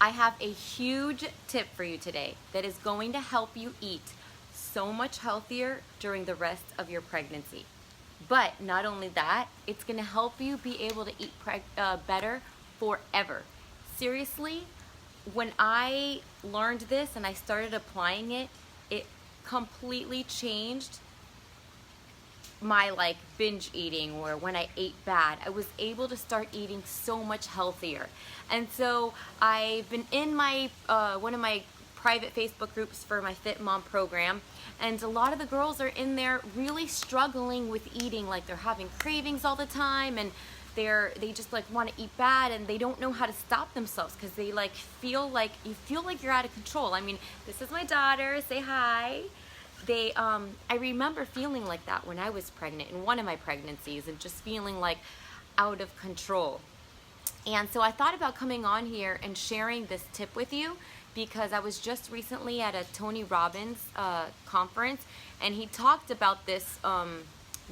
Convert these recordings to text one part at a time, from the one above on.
I have a huge tip for you today that is going to help you eat so much healthier during the rest of your pregnancy. But not only that, it's going to help you be able to eat better forever. Seriously, when I learned this and I started applying it, it completely changed my binge eating, or when I ate bad. I was able to start eating so much healthier. And so I've been in my one of my private Facebook groups for my Fit Mom program, and a lot of the girls are in there really struggling with eating. They're having cravings all the time, and they just want to eat bad, and they don't know how to stop themselves because they feel like you're out of control. I mean, this is my daughter. Say hi. I remember feeling like that when I was pregnant in one of my pregnancies, and just feeling out of control. And so I thought about coming on here and sharing this tip with you, because I was just recently at a Tony Robbins conference, and he talked about this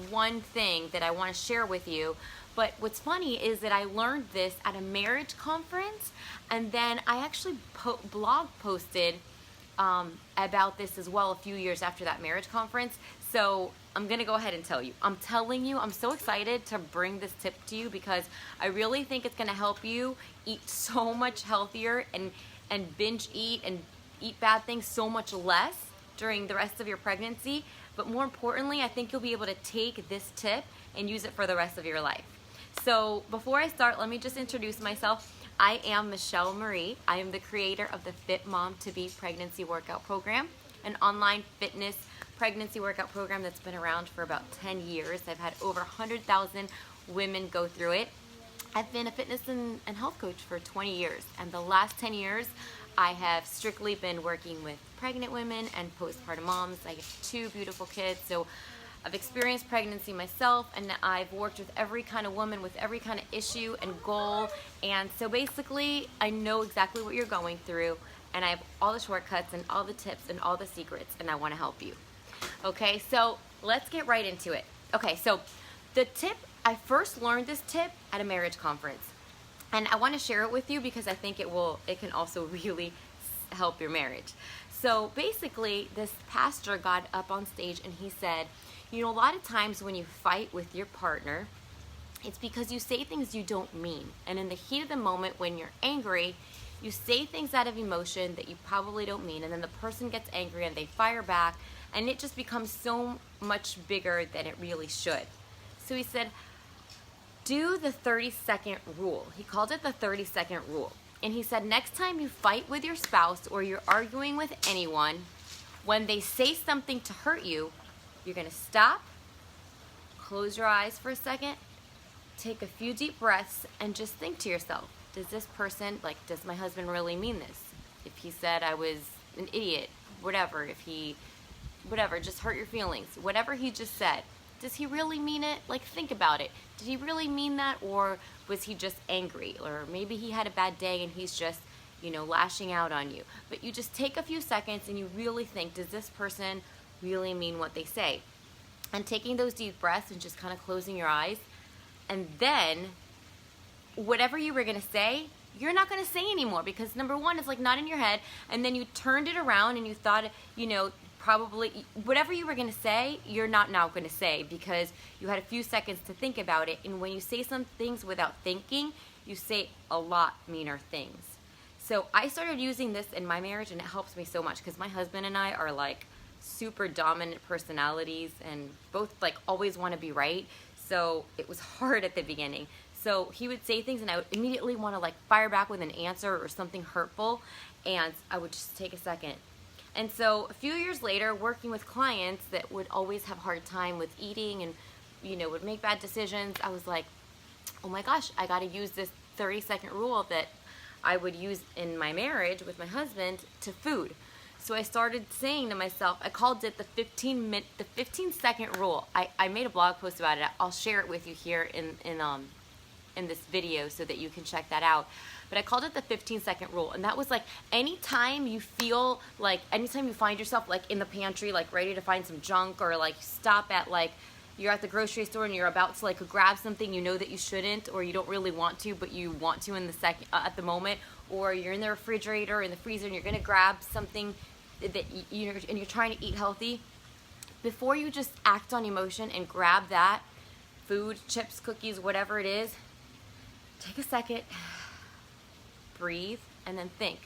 one thing that I want to share with you. But what's funny is that I learned this at a marriage conference, and then I actually blog posted about this as well a few years after that marriage conference. So I'm gonna go ahead and tell you. I'm telling you, I'm so excited to bring this tip to you, because I really think it's gonna help you eat so much healthier and binge eat and eat bad things so much less during the rest of your pregnancy. But more importantly, I think you'll be able to take this tip and use it for the rest of your life. So before I start, let me just introduce myself. I am Michelle Marie. I am the creator of the Fit Mom to Be Pregnancy Workout Program, an online fitness pregnancy workout program that's been around for about 10 years. I've had over 100,000 women go through it. I've been a fitness and health coach for 20 years, and the last 10 years I have strictly been working with pregnant women and postpartum moms. I have 2 beautiful kids, so I've experienced pregnancy myself, and I've worked with every kind of woman with every kind of issue and goal. And so basically, I know exactly what you're going through, and I have all the shortcuts and all the tips and all the secrets, and I want to help you. Okay, so let's get right into it. Okay, so the tip, I first learned this tip at a marriage conference, and I want to share it with you because I think it can also really help your marriage. So basically, this pastor got up on stage and he said, a lot of times when you fight with your partner, it's because you say things you don't mean. And in the heat of the moment, when you're angry, you say things out of emotion that you probably don't mean. And then the person gets angry and they fire back, and it just becomes so much bigger than it really should. So he said, do the 30-second rule. He called it the 30-second rule. And he said, next time you fight with your spouse or you're arguing with anyone, when they say something to hurt you, you're going to stop, close your eyes for a second, take a few deep breaths, and just think to yourself, does this person, does my husband really mean this? If he said I was an idiot, whatever, just hurt your feelings, whatever he just said, does he really mean it? Think about it. Did he really mean that, or was he just angry? Or maybe he had a bad day and he's just, lashing out on you. But you just take a few seconds and you really think, does this person really mean what they say? And taking those deep breaths and just kind of closing your eyes, and then whatever you were going to say, you're not going to say anymore, because number one, it's not in your head, and then you turned it around and you thought, probably whatever you were going to say, you're not now going to say, because you had a few seconds to think about it. And when you say some things without thinking, you say a lot meaner things. So I started using this in my marriage, and it helps me so much, because my husband and I are super dominant personalities, and both always want to be right. So it was hard at the beginning. So he would say things and I would immediately want to fire back with an answer or something hurtful, and I would just take a second. And so a few years later, working with clients that would always have a hard time with eating and would make bad decisions, I was like, oh my gosh, I got to use this 30-second rule that I would use in my marriage with my husband to food. So I started saying to myself, I called it the 15-second rule. I made a blog post about it. I'll share it with you here in this video so that you can check that out. But I called it the 15-second rule. And that was anytime you find yourself in the pantry, ready to find some junk, or stop at you're at the grocery store and you're about to like grab something you know that you shouldn't, or you don't really want to, but you want to in the second at the moment, or you're in the refrigerator or in the freezer and you're gonna grab something that you're trying to eat healthy. Before you just act on emotion and grab that food, chips, cookies, whatever it is, take a second, breathe, and then think,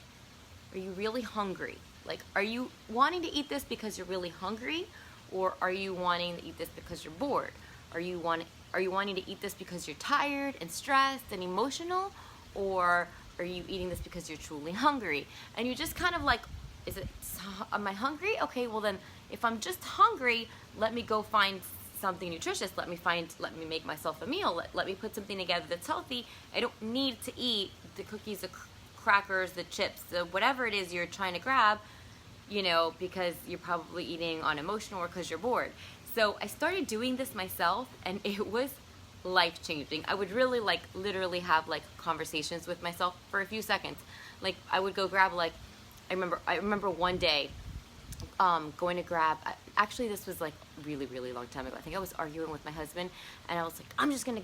are you really hungry? Like, are you wanting to eat this because you're really hungry, or are you wanting to eat this because you're bored? Are you wanting to eat this because you're tired and stressed and emotional, or are you eating this because you're truly hungry? And you just kind of like, am I hungry? Okay, well then, if I'm just hungry, let me go find something nutritious. Let me make myself a meal. Let me put something together that's healthy. I don't need to eat the cookies, the crackers, the chips, whatever it is you're trying to grab, you know, because you're probably eating on emotional or because you're bored. So I started doing this myself, and it was life-changing. I would really like literally have like conversations with myself for a few seconds. Like I would go grab like, I remember one day going to grab, actually this was like really long time ago. I think I was arguing with my husband, and I was like, I'm just gonna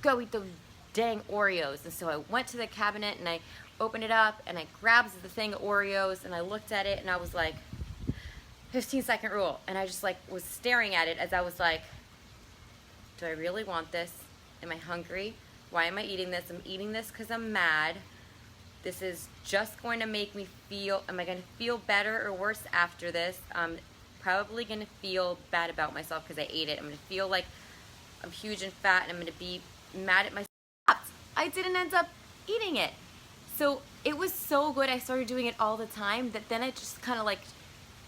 go eat those dang Oreos. And so I went to the cabinet and I opened it up and I grabbed the thing of Oreos and I looked at it and I was like, 15-second rule. And I just like was staring at it as I was like, do I really want this? Am I hungry? Why am I eating this? I'm eating this because I'm mad. This is just going to make me feel, am I going to feel better or worse after this? I'm probably going to feel bad about myself because I ate it. I'm going to feel like I'm huge and fat, and I'm going to be mad at myself. I didn't end up eating it. So it was so good. I started doing it all the time that then I just kind of like,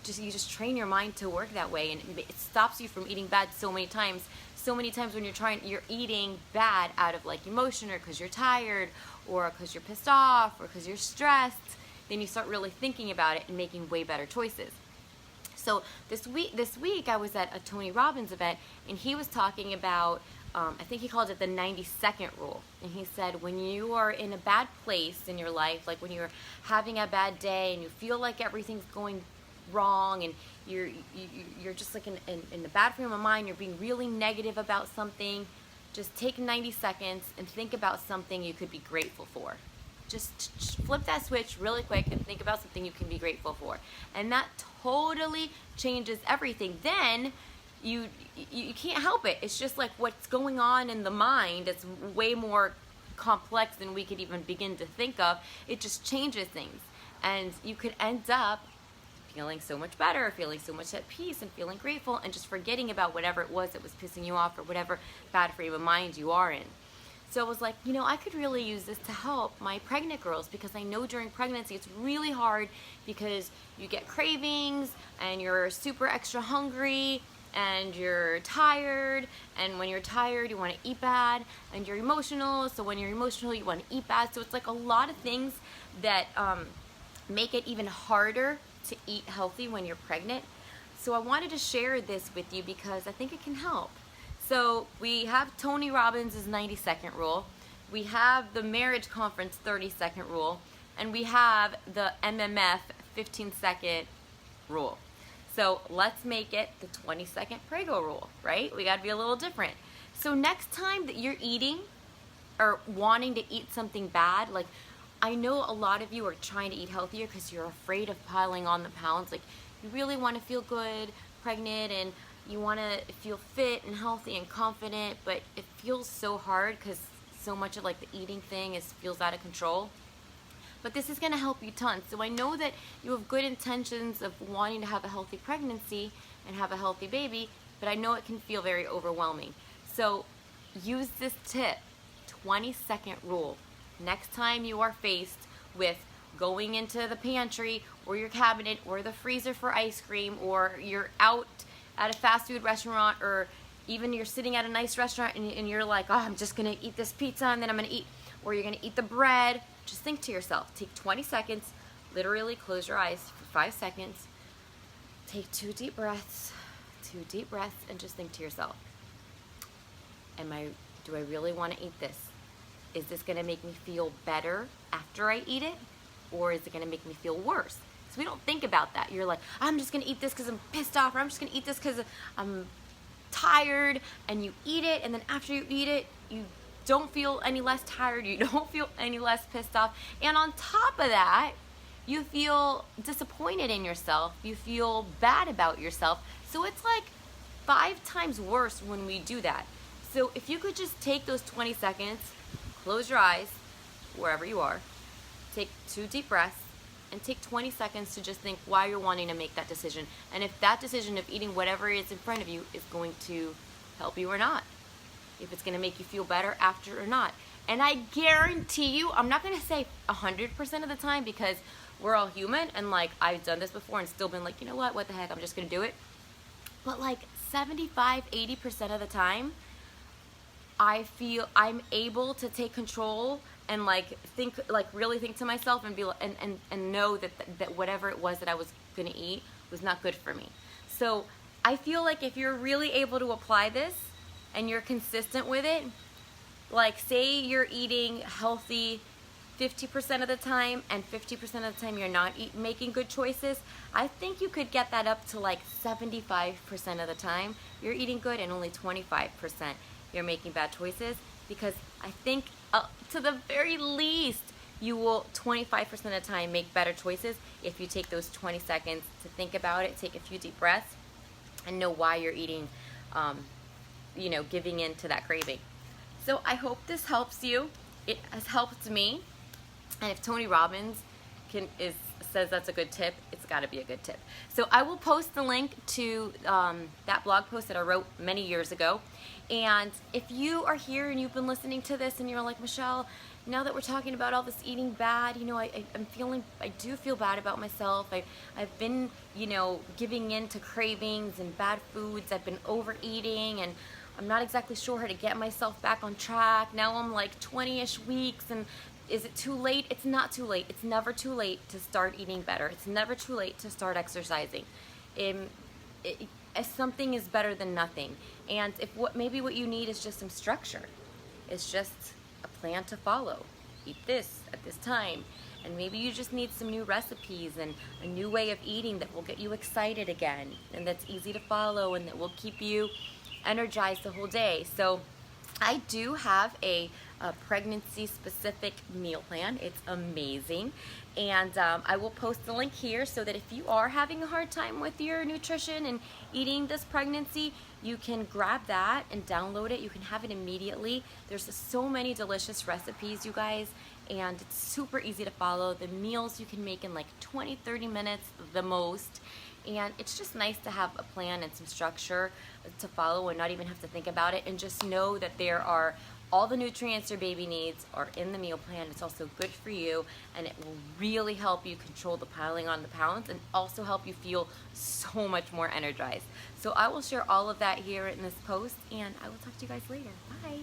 you just train your mind to work that way, and it stops you from eating bad so many times. So many times when you're eating bad out of like emotion, or because you're tired, or because you're pissed off, or because you're stressed, then you start really thinking about it and making way better choices. So this week I was at a Tony Robbins event, and he was talking about, I think he called it the 90-second rule. And he said, when you are in a bad place in your life, like when you're having a bad day and you feel like everything's going wrong, and you're just like in the bad frame of mind, you're being really negative about something, just take 90 seconds and think about something you could be grateful for. Just flip that switch really quick and think about something you can be grateful for. And that totally changes everything. Then you can't help it. It's just like what's going on in the mind. It's way more complex than we could even begin to think of. It just changes things. And you could end up feeling so much better, feeling so much at peace, and feeling grateful, and just forgetting about whatever it was that was pissing you off, or whatever bad frame of mind you are in. So I was like, you know, I could really use this to help my pregnant girls, because I know during pregnancy it's really hard because you get cravings and you're super extra hungry and you're tired, and when you're tired you want to eat bad, and you're emotional, so when you're emotional you want to eat bad. So it's like a lot of things that make it even harder to eat healthy when you're pregnant. So I wanted to share this with you because I think it can help. So we have Tony Robbins' 90-second rule, we have the marriage conference 30-second rule, and we have the MMF 15-second rule. So let's make it the 20-second Prego rule, right? We gotta be a little different. So next time that you're eating or wanting to eat something bad, like I know a lot of you are trying to eat healthier because you're afraid of piling on the pounds. Like you really want to feel good, pregnant, and you want to feel fit and healthy and confident, but it feels so hard because so much of like the eating thing feels out of control. But this is going to help you tons. So I know that you have good intentions of wanting to have a healthy pregnancy and have a healthy baby, but I know it can feel very overwhelming. So use this tip, 20-second rule. Next time you are faced with going into the pantry or your cabinet or the freezer for ice cream, or you're out at a fast food restaurant, or even you're sitting at a nice restaurant and you're like, oh, I'm just gonna eat this pizza and then I'm gonna eat, or you're gonna eat the bread, just think to yourself, take 20 seconds, literally close your eyes for 5 seconds, take 2 deep breaths, and just think to yourself, do I really want to eat this? Is this going to make me feel better after I eat it, or is it going to make me feel worse? So we don't think about that. You're like, I'm just going to eat this because I'm pissed off, or I'm just going to eat this because I'm tired and you eat it, and then after you eat it, you don't feel any less tired, you don't feel any less pissed off, and on top of that, you feel disappointed in yourself, you feel bad about yourself. So it's like 5 times worse when we do that. So if you could just take those 20 seconds, close your eyes, wherever you are, take 2 deep breaths, and take 20 seconds to just think why you're wanting to make that decision. And if that decision of eating whatever is in front of you is going to help you or not. If it's gonna make you feel better after or not. And I guarantee you, I'm not gonna say 100% of the time, because we're all human, and like I've done this before and still been like, you know what the heck, I'm just gonna do it. But like 75-80% of the time, I feel I'm able to take control and really think to myself and be and know that whatever it was that I was gonna eat was not good for me. So I feel like if you're really able to apply this and you're consistent with it, like say you're eating healthy 50% of the time and 50% of the time you're not making good choices, I think you could get that up to like 75% of the time you're eating good and only 25% you're making bad choices, because I think to the very least you will 25% of the time make better choices if you take those 20 seconds to think about it, take a few deep breaths, and know why you're eating, giving in to that craving. So I hope this helps you. It has helped me. And if Tony Robbins says that's a good tip, it's got to be a good tip. So I will post the link to that blog post that I wrote many years ago. And if you are here and you've been listening to this and you're like, Michelle, now that we're talking about all this eating bad, I do feel bad about myself. I've been, giving in to cravings and bad foods. I've been overeating, and I'm not exactly sure how to get myself back on track. Now I'm like 20-ish weeks, and is it too late? It's not too late. It's never too late to start eating better. It's never too late to start exercising. Something is better than nothing. And maybe what you need is just some structure. It's just a plan to follow. Eat this at this time. And maybe you just need some new recipes and a new way of eating that will get you excited again, and that's easy to follow and that will keep you energized the whole day. So I do have a pregnancy-specific meal plan. It's amazing, and I will post the link here so that if you are having a hard time with your nutrition and eating this pregnancy, you can grab that and download it. You can have it immediately. There's so many delicious recipes, you guys, and it's super easy to follow. The meals you can make in like 20-30 minutes the most. And it's just nice to have a plan and some structure to follow and not even have to think about it, and just know that there are all the nutrients your baby needs are in the meal plan. It's also good for you, and it will really help you control the piling on the pounds and also help you feel so much more energized. So I will share all of that here in this post, and I will talk to you guys later. Bye.